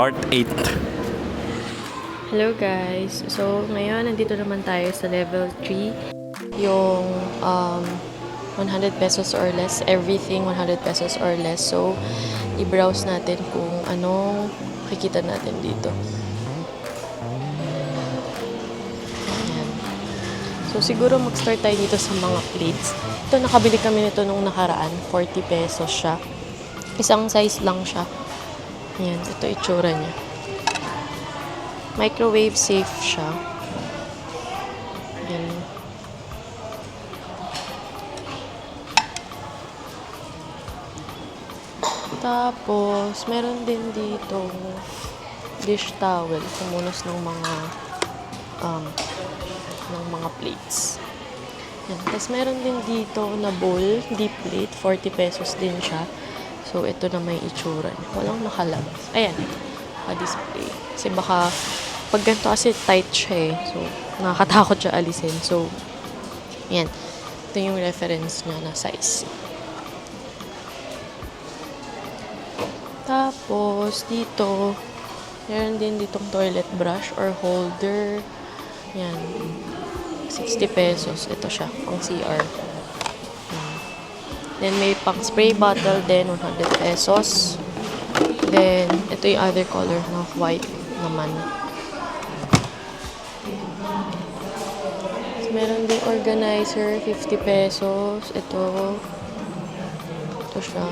Part 8. Hello guys! So, ngayon nandito naman tayo sa level 3. Yung 100 pesos or less. Everything 100 pesos or less. So, i-browse natin kung anong kikita natin dito. Ayan. So, siguro mag-start tayo dito sa mga plates. Ito, nakabili kami nito nung nakaraan. 40 pesos siya. Isang size lang siya. Ayan, ito itsura niya. Microwave safe siya. Ayan. Tapos, meron din dito dish towel, kumunos ng mga plates. Ayan. Tapos, meron din dito na bowl, deep plate, 40 pesos din siya. So, ito na may itsura niya. Walang nakalabas. Ayan, display. Kasi baka, pag ganito kasi tight siya eh. So, nakakatakot siya alisin. So, ayan. Ito yung reference niya na size. Tapos, dito, meron din ditong toilet brush or holder. Yan. 60 pesos. Ito siya, pang CR. Then, may pang spray bottle din, 100 pesos. Then, ito yung other color na white naman. So, meron din organizer, 50 pesos. Ito siya.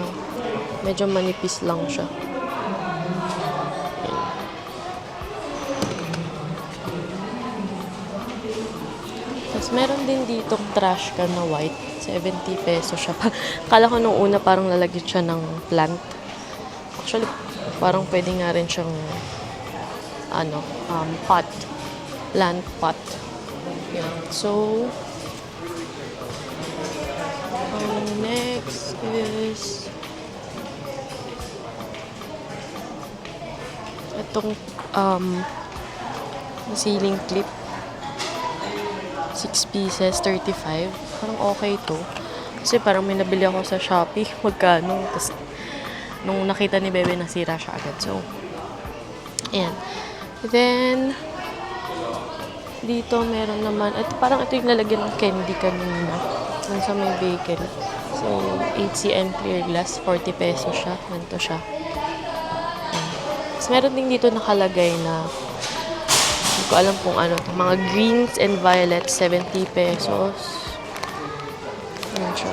Medyo manipis lang siya. Tapos, meron din ditong trash can na white. 70 pesos siya. Kala ko nung una parang lalagyan siya ng plant. Actually, parang pwede nga rin siyang pot. Plant pot. Yan. So, next is itong ceiling clip. 6 pieces, 35. Parang okay to. Kasi parang may nabili ako sa Shopee. Magkano? Tapos, nung nakita ni Bebe, nasira siya agad. So, ayan. Then, dito meron naman, at parang ito yung lalagyan ng candy kanina. Dun sa may bakery. So, 8cm clear glass, 40 pesos siya. Ganito siya. Ayan. Tapos, meron din dito nakalagay na hindi ko alam kung ano to. Mga greens and violets, 70 pesos. Ayan siya.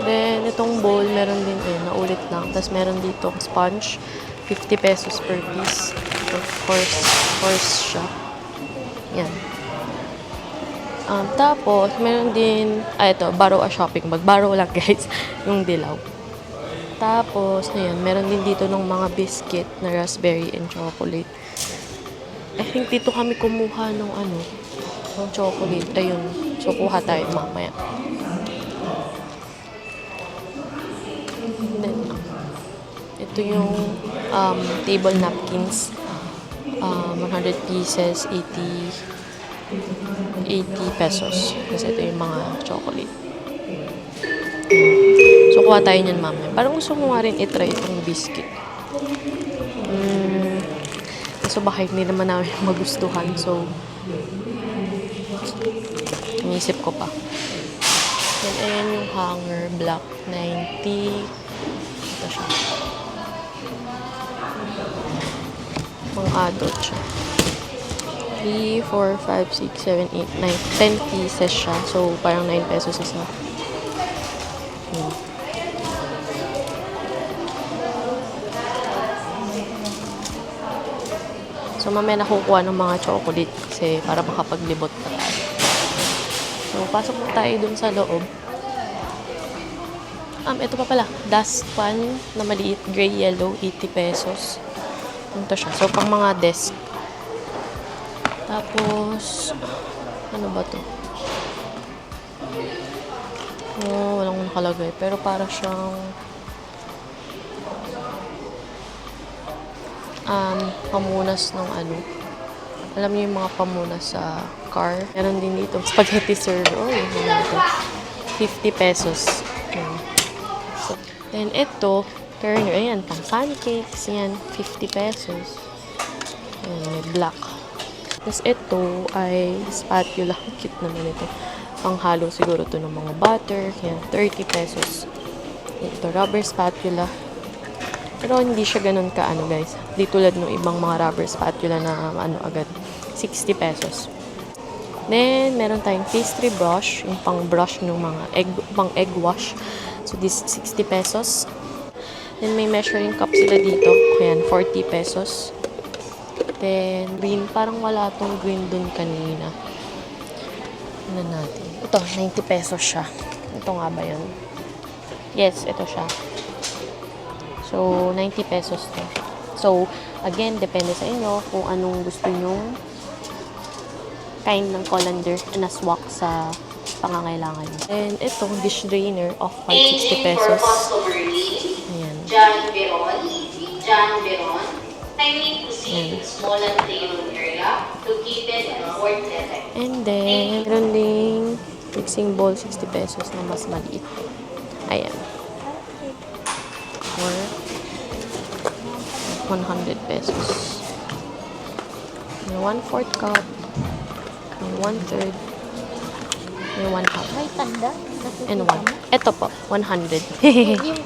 Then, itong bowl, meron din naulit lang. Tapos, meron dito sponge, 50 pesos per piece. Ito, horse siya. Yan. Tapos, meron din, ito, borrow a shopping bag. Borrow lang, guys, yung dilaw. Tapos, ayan, meron din dito ng mga biscuit na raspberry and chocolate. I think dito kami kumuha ng ng chocolate. Ayun. So, kuha tayo mamaya. And then, ito yung table napkins. 100 pieces, 80 pesos. Kasi ito yung mga chocolate. So, kuha tayo niyan mamaya. Parang gusto ko nga rin itry itong biscuit. So, baka hindi naman namin magustuhan. So, inisip ko pa. Then, ayan yung hanger. Black 90. Ito siya. Pang adult siya. 3, 4, 5, 6, 7, 8, 9, 10 pieces siya. So, parang 9 pesos isa. So, mamaya nakukuha ng mga chocolate kasi para makapaglibot na tayo. So, pasok na tayo dun sa loob. Ito pa pala. Dustpan na maliit, gray-yellow, 80 pesos. Ito siya. So, pang mga desk. Tapos, ano ba to? Walang nakalagay. Pero para siyang pamunas ng alam niyo yung mga pamunas sa car. Meron din dito spaghetti server. Oh, yun ito. 50 pesos. So, Then, ito, turner. Ayan, pang pancakes. Yan, 50 pesos. Ayan, may black. Tapos, ito ay spatula. Cute naman ito. Panghalo siguro to ng mga butter. Yan, 30 pesos. Ito, rubber spatula. Pero hindi siya ganun ka, guys. Di tulad ng ibang mga rubber spatula na, agad. 60 pesos. Then, meron tayong pastry brush, yung pang-brush ng mga pang-egg wash. So, this 60 pesos. Then, may measuring cup sila dito. Ayan, 40 pesos. Then, green. Parang wala tong green dun kanina. Ano natin? Ito, 90 pesos siya. Ito nga ba yun? Yes, ito siya. So, 90 pesos to. So, again, depende sa inyo kung anong gusto nyong kind ng colander na swak sa pangangailangan nyo. And itong dish drainer of 60 pesos. Ayan. John Veron. Kindly proceed to small and playroom area located on fourth level. And then, meron ding mixing bowl 60 pesos na mas maliit. Ayan. Or 100 pesos. May 1/4 cup. May 1/3. May 1/2. May tanda. And 1. Ito po, 100.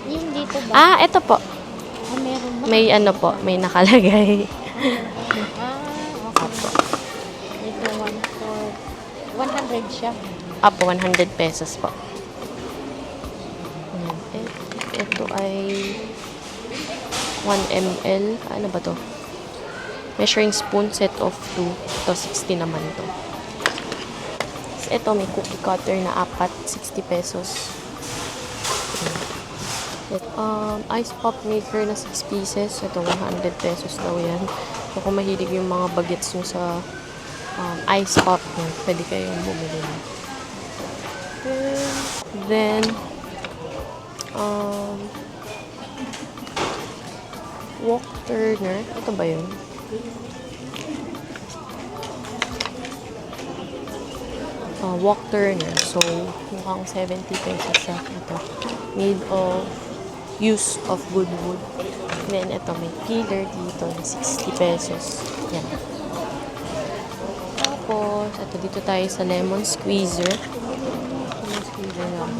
yung dito ba? Ito po. Meron ba? May po, may nakalagay. Okay. Ito, 100 siya. Apo, 100 pesos po. Ayan. Ito ay 1 ml. Ano ba to? Measuring spoon set of 2. Ito, 60 naman to. Ito, may cookie cutter na 4, 60 pesos. Ice pop maker na 6 pieces. Ito, 100 pesos daw yan. So, kung mahilig yung mga bagets nyo sa ice pop, pwede kayong bumili. Then, wok turner. Ito ba yun? Wok turner. So, mukhang 70 pesos siya. Ito. Made of use of good wood. Then, ito, may peeler dito na 60 pesos. Yan. Tapos, ito, dito tayo sa lemon squeezer. Lemon squeezer lang.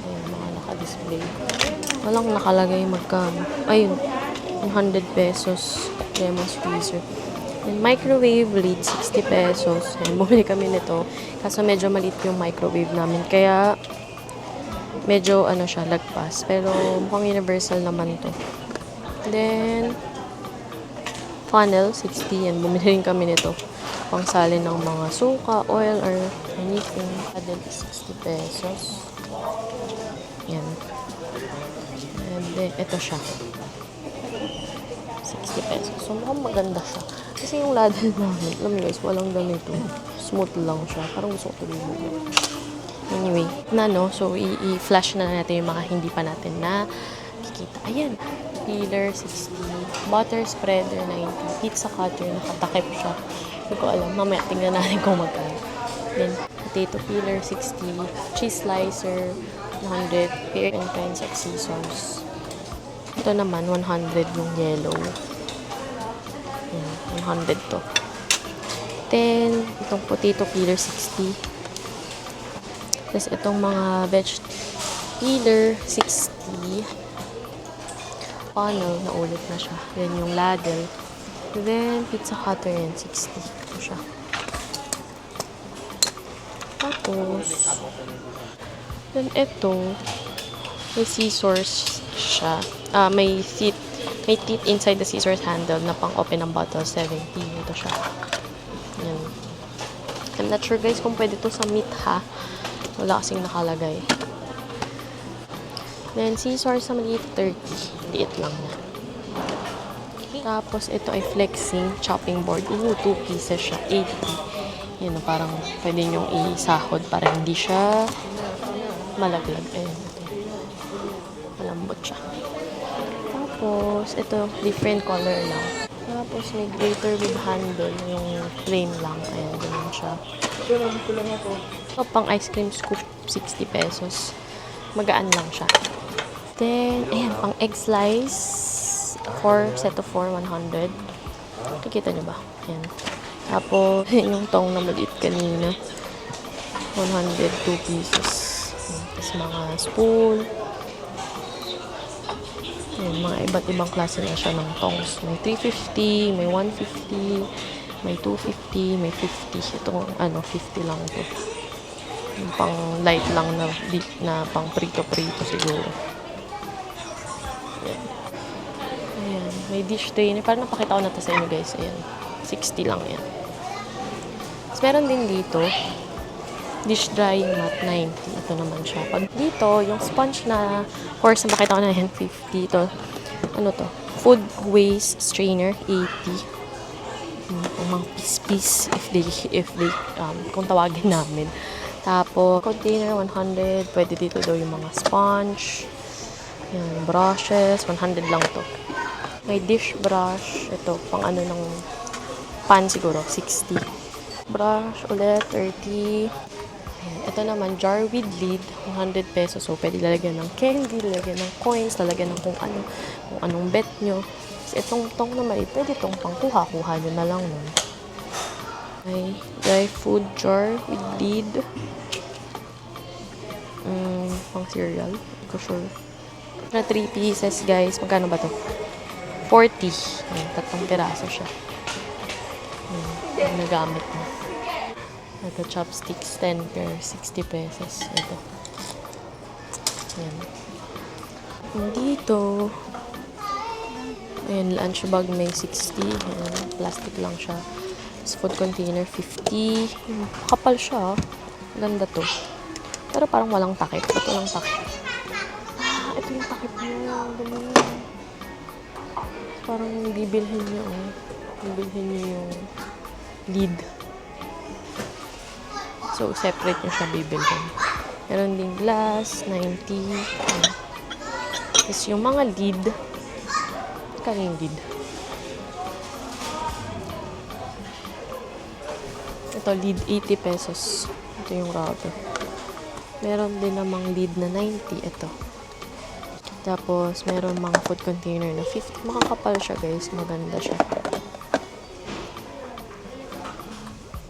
Ayan, mga naka-display. Walang nakalagay magkano. Ayun, 100 pesos. Lemon squeezer. And microwave lid, 60 pesos. Ayan, bumili kami nito. Kaso medyo maliit yung microwave namin. Kaya, medyo siya, lagpas. Pero mukhang universal naman to. Then, funnel, 60. Yan, bumili rin kami nito. Pangsalin ng mga suka, oil, or anything. Paddle is 60 pesos. Yan. And then, ito siya. 60 pesos. So, mukhang maganda siya. Kasi yung ladle namin, alam mo guys, walang ganito. Smooth lang siya. Parang gusto ko ito. Anyway, so i-flash na natin yung mga hindi pa natin na kikita. Ayan, peeler 60, butter spreader 90, pizza cutter, nakatakip siya. Hindi ko alam, mamaya tingnan natin kung magkano. Then, potato peeler 60, cheese slicer 100, pear and kinds of scissors. Ito naman, 100 yung yellow. Ayan, 100 to. Then, itong potato peeler 60. Tapos itong mga veg peeler, 60. Funnel, naulit na siya. Then yung ladle. Then, pizza cutter yan, 60. Ito siya. Tapos, then ito, may scissors siya. May teeth inside the scissors handle na pang open ng bottle, 70. Ito siya. Yan. I'm not sure guys kung pwede to sa meat ha. Wala kasing nakalagay. Then, scissors sa maliit, 30. Liit lang na. Tapos, ito ay flexing chopping board. 2 pieces siya, 80. Yan, parang pwede nyong isahod para hindi siya malaglag. Ayan, ito. Malambot siya. Tapos, ito, different color lang. Tapos, may grater with handle. Yung plain lang. Ayan, ganun siya. Ito, pang ice cream scoop, 60 pesos. Magaan lang siya. Then, ayan, pang egg slice. 4, set of 4, 100. Nakikita nyo ba? Ayan. Tapos, yung tong na maliit kanina. 102 pieces. Ayan. Tapos mga spoon. Ayan, mga iba't ibang klase na siya ng tongs. May 350, may 150, may 250, may 50. Itong, 50 lang to. Yung pang light lang na pang prito-prito siguro. Ayan. Ayan. May dish tray. Parang napakita ko na to sa inyo guys. Ayan. 60 lang yan. Tapos meron din dito, dish drying mat, 90. Ito naman siya. Pag dito, yung sponge na, of course, napakita ko na yan, 50. Ito, ano to? Food waste strainer, 80. Mga piece-piece, if they, kung tawagin namin. Tapos, container, 100. Pwede dito daw yung mga sponge. Yan, brushes, 100 lang to. May dish brush. Ito, pang ano ng pan siguro, 60. Brush ulit, 30. Ayan, ito naman, jar with lid, 100 pesos. So, pwede lalagyan ng candy, lalagyan ng coins, lalagyan ng kung anong bet nyo. Itong tong na maliit, pwede itong pangkuha-kuha nyo na lang nun. Okay, dry food jar with lid. Pang cereal, hindi ko sure. Na 3 pieces, guys. Magkano ba to? 40. Ayan, 3 piraso siya. Ayan, nagamit mo. Ito, chopsticks, 10 pair, 60 pesos. Ito. Ayan. Dito, ayan, lunch bag may 60. Ayan, plastic lang siya. Tapos food container, 50. Kapal siya. Ganda to. Pero parang walang takip. Ito lang takip. Ito yung takip niya. Ganun. Parang bibilhin niyo. Bibilhin niyo yung lid. So, separate nyo siya bibilhin. Meron din glass, 90. Tapos yung mga lid. Kano yung lid? Ito, lid 80 pesos. Ito yung rubber. Meron din namang lid na 90. Ito. Tapos, meron mga food container na 50. Makakapal siya, guys. Maganda siya.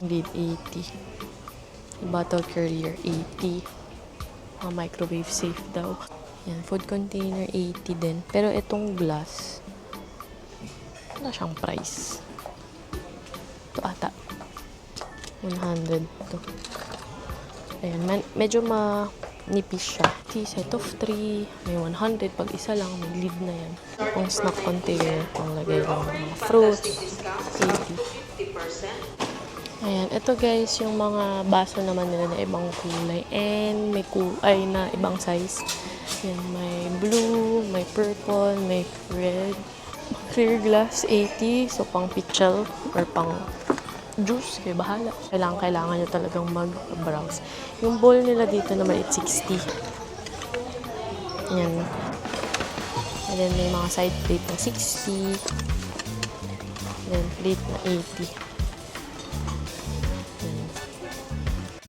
Lid 80. Bottle carrier, 80. Mga microwave safe daw. Yan, food container, 80 din. Pero itong glass, wala siyang price. Ito ata. 100 to. Ayan, medyo manipis siya. Set of 3, may 100. Pag isa lang, may lid na yan. Kung snack container, kung lagay lang mga fruits, 80. Ayan, ito guys, yung mga baso naman nila na ibang kulay and may kulay na ibang size. Ayan, may blue, may purple, may red. Clear glass, 80. So, pang pichel or pang juice, kayo bahala. Kailangan nyo talagang mag-browse. Yung bowl nila dito naman, it's 60. Ayan. And then, may mga side plate na 60. And then, plate na 80.